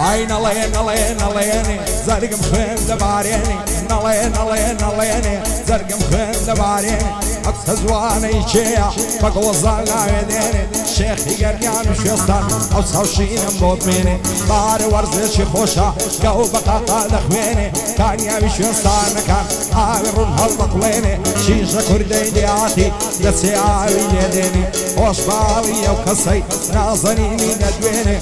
ئای نەڵێنێ زەرگم خوێن دەبارێنێ نەڵێنێ زەرگم خوێن دەبارێنێ ئەکسە جوانەی کێیە بە گۆزان ناوێ دێنێ شێخی گەرمیان و شێستان ئەو سەوشینم بۆ بمێنێ بارە وەرزێکی خۆشە گەو بەقاقا دەخوێنێ کانیاوی شوێستانەکان ئاوی ڕوون هەڵدەقڵێنێ شیژە کوردەی دیاتی دەچێ ئاوی لێدێنێ خۆش باڵی ئەو کەسەی نازەنینی دەدوێنێ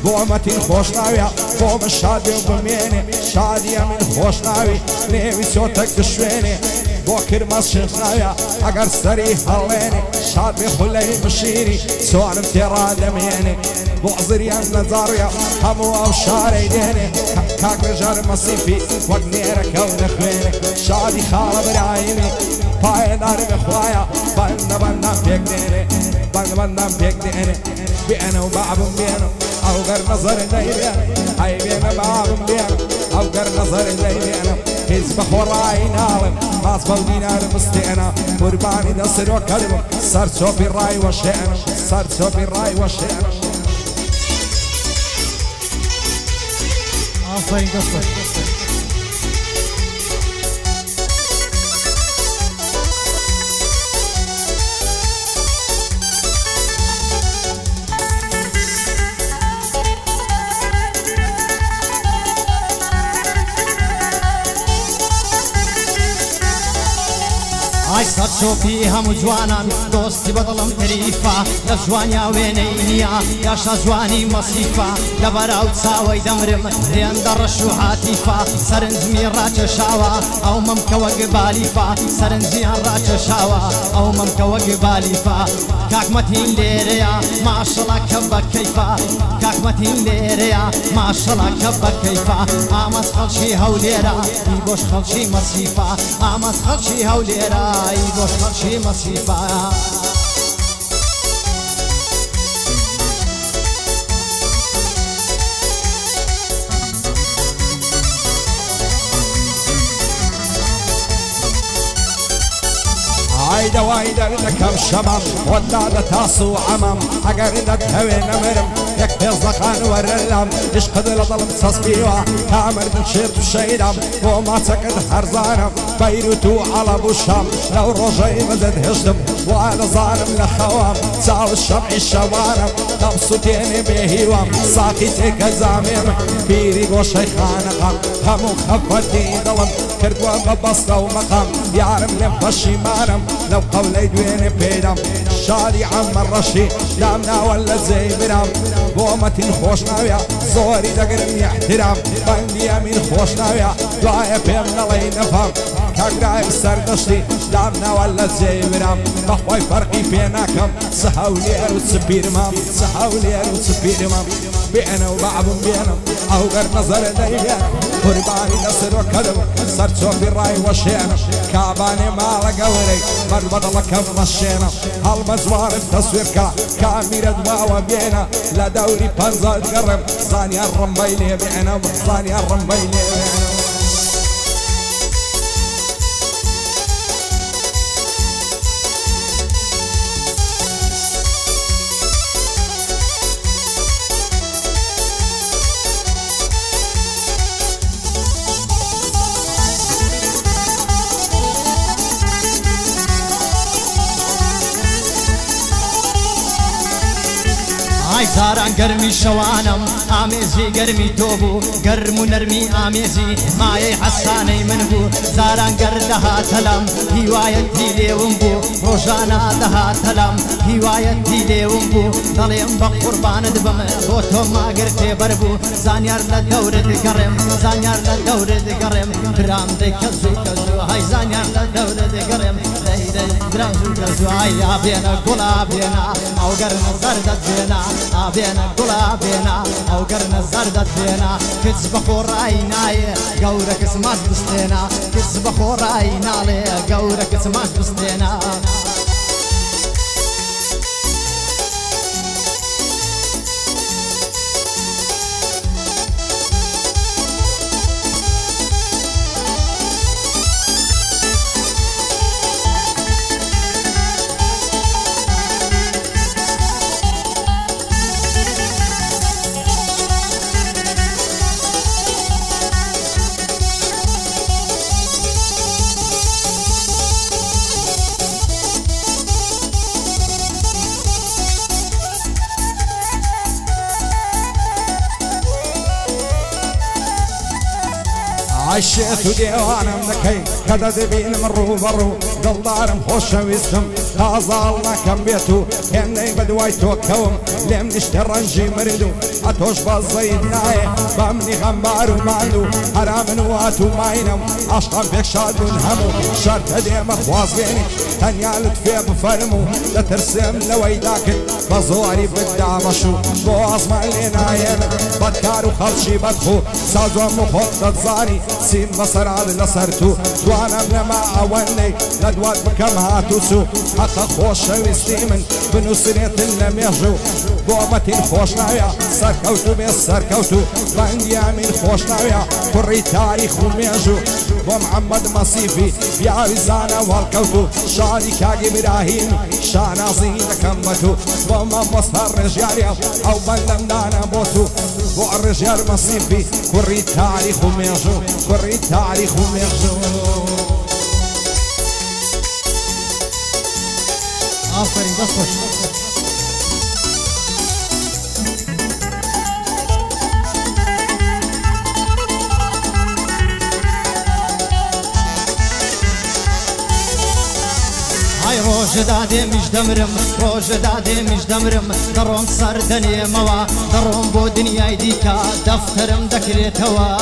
بۆ مەتین خۆش ناویە بۆ من شادێ و بمێنێ شادیە من خۆش ناوی نێوی چۆتە گشوێنێ بۆ کرمەس شێخ ناویە ئەگەر سەری هەڵێنێ شاد بێ خولەی بشیری چۆنم تێڕا دەمێنێ بۆ عزریان نەجاڕیە هەموو ئەو شارەی دێنێ کاک بێژار مەسیفی وەک نێرەکە و دەخوێنێ شادی خاڵە برایمی پایەداری بخوایە بەندەم پێک دێنێ بەندەم پێک دێنێ بێنە و بابم بێنە ئەو گەر نەزەرە دەیبێنە ئەی بێنە بابم بێنە ئەو گەر نەزەرە دەیبێنە هیچ بەخۆڕایی ناڵم ماس بەو دینارە بستێنە قوربانی دەسرۆ کەلبم سەر چۆپی ڕای وەشێنە سەر چۆپی ڕای وەشێنە ئافرین دەستە ئای سەر چۆپی هەموو جوانان دۆستی بەدڵم تریفە لە جوانیا وێنەی نییە یاشە جوانی مەسیفە لەبەراو چاوەی دەمرم لێن دەڕەش و هاتیفە سەرنجمی ڕاکێشاوە ئەو مەمکەوە گبالیفە سەرنجیان ڕاکێشاوە ئەو مەمکەوە گبالیفە کاکمەتین لێرەیە ماشەڵا کە بە کەیفە کاکمەتین لێرەیە ماشەڵا کە بە کەیفە ئامەز خەڵکی هەولێرە ئی بۆش خەڵکی مەسیفە ئامەز خەڵکی هەولێرە ئی بۆش خەڵکی مەسیفە دەوای دەردەکەم شەمەم وەدادە تاس و عەمەم ئەگەر دەتەوێ نەمرم یەک پێزدەقان وەرەلام عشقت لە دڵم چەسبیوە کامردن شێت و شەیدەم بۆ ماچەکەت هەرزانم بەیروت و عەڵەب و شام لەو ڕۆژەی بەدەت هێشتم وا دەزانم لە خەوام چاو شەمعی شەوانم دەم سوتێنێ بێهیوام ساقی تێکە جامێمە پیری گۆشەی خانەقەم هەموو خەفەتی دڵم کردووە بە بەستە و مەقام یارم لێم پەشیمانم لەو قەولەی دوێنێ پێدەم شادی عەمە ڕەشی دام ناوە لە جێی برام بۆ مەتین خۆش ناویە زۆری دەگرم احترام بەندی ئەمین خۆش ناویە دوایە پێم نەڵێی نەفام کاگرای سەردەشتی دام ناوە لە جێی برام بەخوای فەرقی پێ ناکەم چ هەولێر و چ پیرمام چ هەولێر و چ پیرمام بێنە و بەعبم بێنم ئەو گەر نەزەرە دەیبێنم قوربانی دەسرۆ کەلم سەر چۆپی ڕای وەشێنم کابانێ ماڵە گەورەی بەر بەدڵەکەم ڕەشێنە هەڵمە جوانم تەسوێرکە کامیرە دواوە بێنە لە دەوری پەنجەت گەڕم زانیان ڕەمبەی لێ بێنم زانیان ڕەمبەی لێ بێنم زاران گەرمی شەوانم ئامێزی گەرمی تۆ بوو گەرم و نەرمی ئامێزی مایەی حەسانەی من بوو زاران گەر دەهاتەلەم هیوایەتی لێوم بوو ڕۆژانە دەهاتەلەم هیوایەتی لێوم بوو دەڵێم بە قوربانت بم بۆ تۆ ماگر تێبەر بوو زانیار لە دەورت گەڕێم زانیار لە دەورت گەڕێم برام دەی کەزوو کەزوو های زانیار لە دەورت گەڕێم برام زوو کەزوو های ئابێنە گوڵا بێنە ئەو گەرمە زەردەت بێنە ئابێنە گوڵا بێنە ئەو گەرمە زەردەت بێنە کچ بەخۆڕایی نایە گەورە کەس ماچ بستێنە کچ بەخۆڕایی ناڵێ گەورە کەس ماچ بستێنە عشيت وديوانم نكي كذا دبين من روبرو دلدارم خوش ويستم هازالنا كم بيتو هني بدويتو كوم لم نشترنجي مردو اتوش بزيد ناي بامني غمبارو ماندو حرام نواتو ماينم عشقا بيك شادون همو شرط ديم اخوازيني تنيا لطفي بفرمو لترسم لويداكن بزوري بالدعمشو بواز مالينا يمن بدكارو خلشي بدخو سازو مخطط زاني سين مصر عاد لصرتو دوانا بلما اولي ندوات بكم هاتوسو حتى خوش ويستيمن بنوسريت اللميجو بومتين خوش ناويا سركوتو بيس سركوتو باندي امين خوش ناويا كري تاريخ وميجو ومحمد مصيفي بيا وزانا والكوتو شادي كاقي براهيم شانا زينة كمتو وما مصهر رجالي او بلم دانا بوتو والرجال مصيفي كري تاريخ وميجو كري تاريخ وميجو آفرین بس خوش های روز داده میش دمرم روز داده میش دمرم درون سر دنیا موا درون بو دنیای دیکا دفترم دکریتوا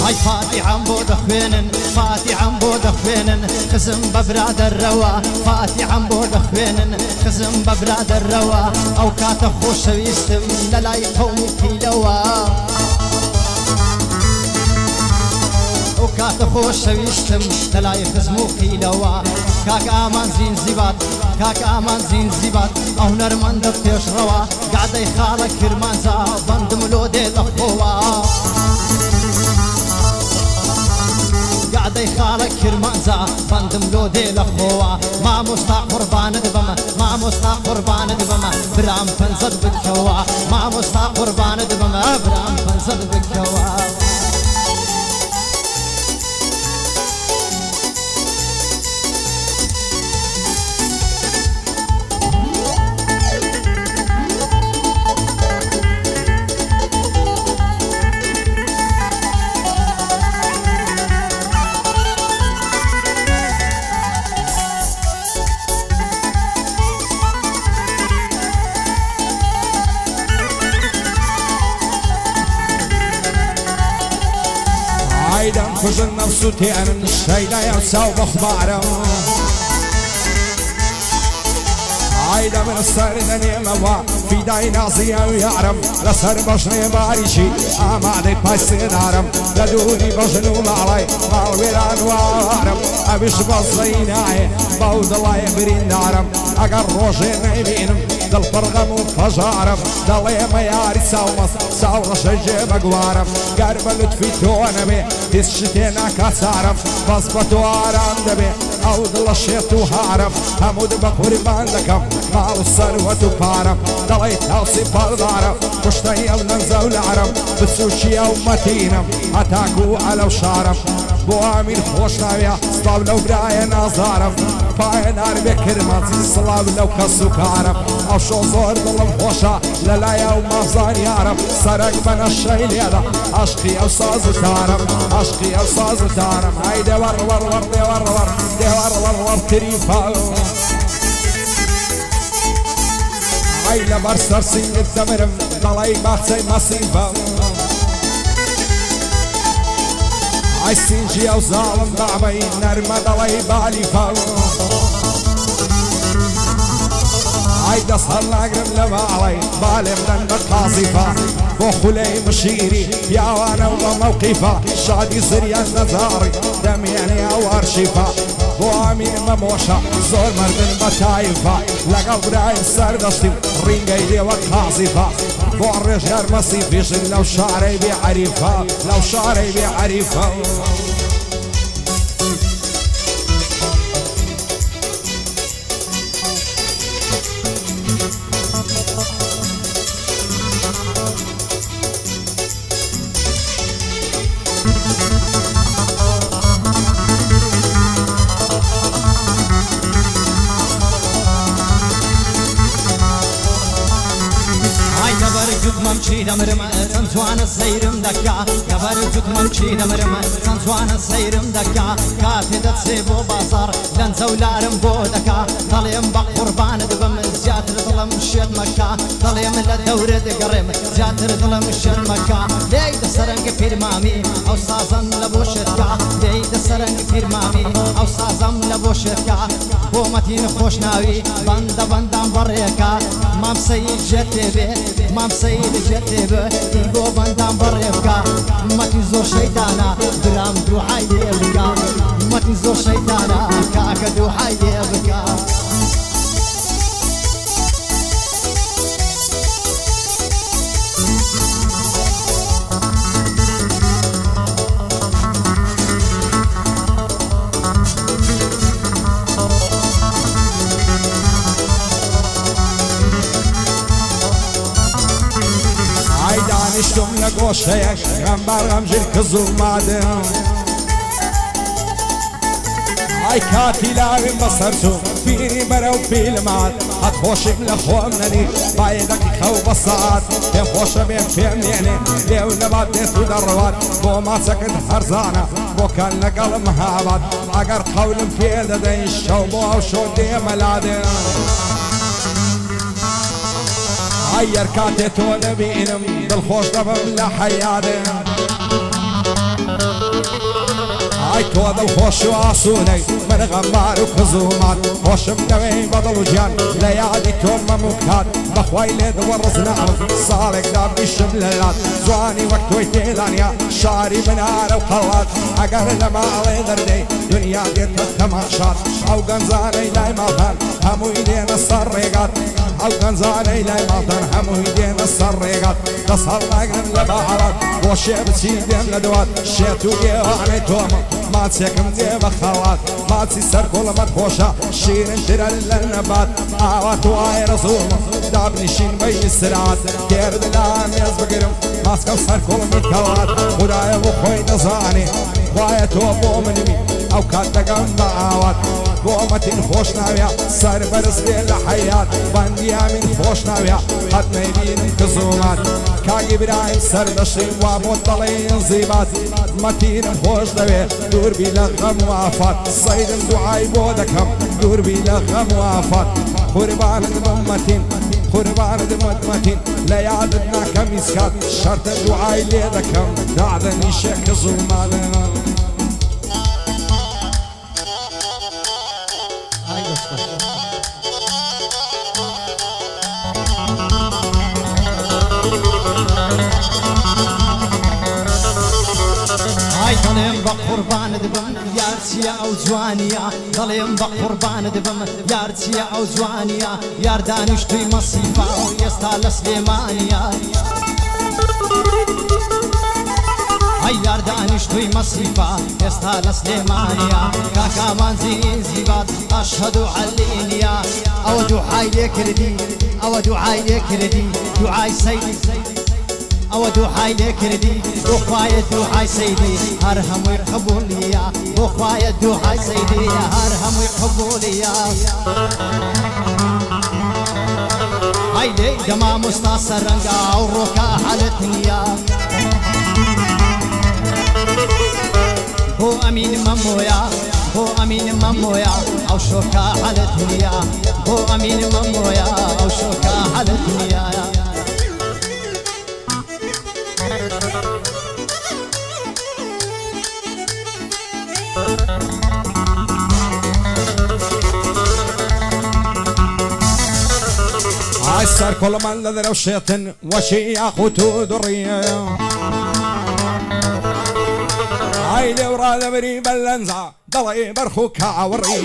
هاي فاتحة بود خوينن فاتحة بود خوينن خزم ببراد الروا فاتحة بود خوينن خزم ببراد الروا او كات خوش ويستم للاي قومي كيلوا او كات خوش ويستم للاي خزمو كيلوا كاك امان زين زيبات كاك امان زين زيبات او نرمان دفتش روا قاعد يخالك كرمانزا بند ملودي لخوا قاعد يخالك كرمانزا بندم لودي لخوا ما مستا قربان دبما ما مستا قربان دبما برام فنزد بالكوا ما مستا قربان دبما برام فنزد بالكوا عيدم كل النفس تيرن الشيدا يمساو بخبارم عيدم من السر دنيموا في داي نازيا ويعرم لسر بشني باريشي امادي بايسينارم لدوني بشنو مالي مال ويران وارم ابيش بصيناي بود الله يبرين دارم اگر روشي نيبينم دل فرغم وفجارم دل ما ياري ساومس ساوغ شجي بقوارم قرب لطفي تونمي تسشتينا كسارم بصبتو آرام دبي او دل الشيط وهارم همود بقربان لكم مال الثروة بارم دلي توصي بردارم كشتي الننزة والعرم بسوشي او متينم اتاكو على وشارم بو امين خوش ناويا صلاب لو براي نازارم باي نار بكرمات صلاب لو كسوكارم او شو زور ظلم خوشا للايا ومازان يارم سرق من الشيل يدا عشقي او ساز تارم عشقي او ساز تارم هيدا ور ور ور دي ور ور دي ور ور ور تريفا هيدا برسر سين الدمرم دلاي باتسي مصيفا عايزين جي او ظالم ضعبي نرمى دلاي بالي فا عايد اصهر لاقرم لبالي بالي من القاصفة بوخلي مشيري يا وانا وموقفة شادي سريان نزاري دمياني او ارشفة بو امين مموشة زور مردن بتايفة لقب راي سردستي رينجي دي وقاصفة بو الرجال مصيفيش لو شعري بيعرفها لو شعري بيعرفها دەمرم چەند جوانە سەیرم دەکا گەبەر جوتمەم چی دەمرم چەند جوانە سەیرم دەکا کاتێ دەچێ بۆ بازار لەنجە و لارم بۆ دەکا دەڵێم بە قوربانت بم زیاتر دڵم شێت مەکا دەڵێم لە دەورە دەگەڕێم زیاتر دڵم شێت مەکا لێی دەسەرەنگ پیرمامی ئەو سازم لە بۆ شێتکا لێی دەسەرەنگ پیرمامی ئەو سازم لە بۆ شێتکا بۆ مەتین خۆشناوی بەندە بەندام بەڕێکا مام سەید ژێتێ بێ مام سەید ژێتێ بێ بۆ بەندام بەڕێبکا مەتین زۆر شەیتانە برام دووحای لێ بکا مەتین زۆر شەیتانە کاکە دووحای لێ بکا دانیشتم لە گۆشەیەک غەمبار غەمژیر کز و مادم ئای کاتی لاویم بەسەر چوو بیری بەرەو فیلمات هەت خۆشیم لە خۆم نەنی بایدەکی خەو بە سەعات پێم خۆشە بێم پێم نێنێ لێو نەبات دێت و دەڕەوات بۆ ماچەکەت هەرزانە بۆکان لەگەڵم هاوات ئەگەر قەولم پێ دەدەین شەو بۆ ئەو شۆ دێمە لادێن ئەگەر کاتێ تۆ نەبینم دڵخۆش دەبم لە حەیادێ ئای تۆ دڵخۆش و ئاسوونەی من غەمبار و کزومات خۆشم دەوێی بەدڵ و گیان لە یادی تۆ مەموکات بەخوای لێ دڵوەڕز نەم ساڵێکدا بیشم لە لات جوانی وەک تۆی تێدانیا شاری بنارە و قەڵات ئەگەر لە ماڵێ دەردەی دنیا دێتە تەماشات ئەو گەنجانەی لای ماڵان هەمووی دێنە سەر ڕێگات ئەو گەنجانەی لای ماڵدان هەمووی دێنە سەر ڕێگات دەست هەڵناگرن لە باڵات بۆ شێ بچی دێم لە دوات شێت و گێوانەی تۆمە ماچێکم دێ بە خەڵات ماچی سەر کۆڵەمەت خۆشە شیرنترە لە نەبات ئاوات و ئایرە زوڵمە دابنیشین بەی سرات تێردلا مێز بگرم ماسکەم سەر کۆڵمی کەڵات خودایە بۆ خۆی دەزانێ خوایە تۆ بۆ منمی ئەو کات دەگەم بە ئاوات بۆ مەتین خۆش ناویە سەر بەرز بێ لە حەیات بەندیامین خۆش ناویە قەت نەیبینم کزومات کاگی برایم سەر دەشی وا بۆ دەڵێن زیبات مەتینم خۆش دەوێ دووربی لە غەم و ئافات سەیدم دوعای بۆ دەکەم دووربی لە غەم و ئافات قوربانت بم مەتین قوربانت مەتین لە یادت ناکەم میسکات شەرتە دوعای لێ دەکەم دادەنیشە کزوماتە دەڵێم بە قوربانت بم یار چییە ئەو جوانیە دەڵێم بە قوربانت بم یار چییە ئەو جوانیە یار دانیشتووی مەسیفا و ئێستا لە سلێمانیە ئەی یار دانیشتووی مەسیفا ئێستا لە سلێمانیە کاکامانجی زیبات ئەشهەد و عەلینیە ئەوە دوعای لێ کردی ئەوە دوعای لێ کردی دوعای سەیدی ئەوە دوعای لێ کردی بۆ خوایە دوعای سەیدی هەر هەمووی قبولیە بۆ خوایە دوعای سەیدی هەر هەمووی قبولیە ئەی لێی دەما موستا سەرەنگا ئەو ڕۆکە حەلت نییە بۆ ئەمین مەمۆیە بۆ ئەمین مەمۆیە ئەو شۆکە حەلت نییە بۆ ئەمین مەمۆیە ئەو شۆکە حەلت نییە ئای سەر کۆڵەمان لە دەرەوشێتن وەشی یاقوت و دوڕیە ئای لێو ڕادەبری بەلەنجا دەڵێ بەرخ و کاوڕی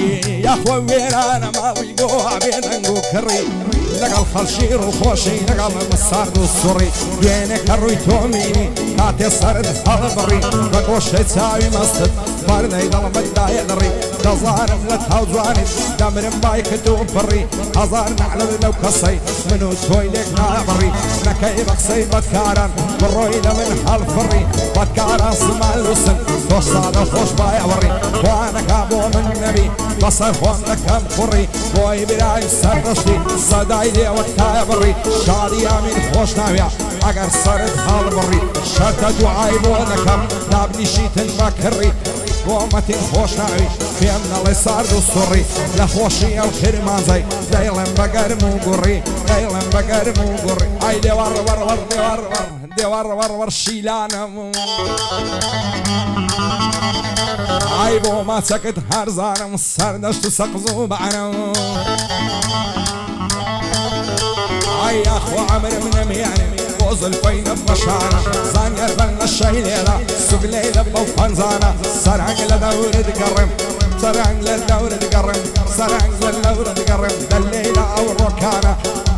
یاخۆ وێرانە ماڵی بۆ ئابێ دەنگ و کڕی لەگەڵ خەڵشیر و خۆشی لەگەڵ سارد و سوڕی دوێنێ کە ڕووی تۆمینی کاتێ سەرت هەڵبڕی بە گۆشەی چاوی مەستت واردەی دڵمەدایە دڕی دەزانم لە تاوجوانی دەمرم بای کردوم پڕی هەزار نەعلم لەو کەسەی من و تۆی لێک نابڕی نەکەی بە قسەی بەدکاران بڕۆی لە من هەڵفڕی بەدکاران سمان لوسن تۆ سادە خۆش بایەوەڕی خوانەکە بۆ من نەبی بەسەر خۆم دەکەم کوڕی بۆی برای سەرڕشتی سەدای لێوە تایە بڕی شادی ئامین خۆش ناوێ ئەگەر سەرت هەڵبڕی شەرتە دوعای بۆ دەکەم دابنیشیتن بە کڕی بۆمەتین خۆش ناوی پێم نەڵێ سارد و سوڕی لە خۆشی ئەو کرمانزەی دەیڵم بەگەرم و گوڕی دەیڵم بەگەرم و گوڕی ئای دێوار وەڕوەڕ دێوار وەڕوەڕ شیلانم ئای بۆ ماچەکەت هەرزانم سەردەشت و سەقز و بەعەنم ئای یاخوا عەمرم نەمیانم بۆ زولفەی نەبەشانە زانیار بەن لە شەی لێرە سوگلەی لە بەو پەنجانە سەرنگ لە دەورت گەڕم سەرنگ لە دەورت گەڕم سەرنگ لە دەورت گەڕم دەلێی لە ئەو ڕۆکانە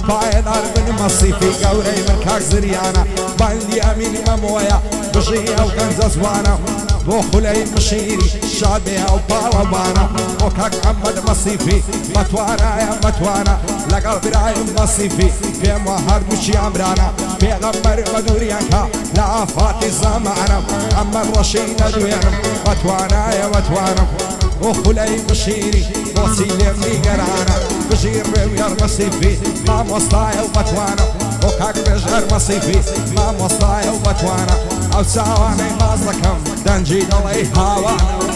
پایدار بن مەسیفی گەورەی من کاک زریانە باندی ئەمینی مەمۆیە بژی ئەو گەنجە زوانە بۆ خولەی مشیری شادێ ئەو پاڵەوانە بۆ کاک محەممەد مەسیفی مەتوانایە مەتوانە لەگەڵ برایم مەسیفی پێم وە هەردووچی ئەمرانە پێغەمبەر بە دووریانکە لە ئافاتی زەمانە ئەمە ڕەشی نەدوێنم مەتوانایە مەتوانم بۆ خولەی مشیری بۆچی لێم نیگەرانە بژیر ڕێویار مەسیفی مامۆستایە و مەتوانە بۆ کاک بێژەر مەسیفی مامۆستایە و مەتوانە ئەو چاوانەی باز دەکەم دەنجی دەڵێی هاوانە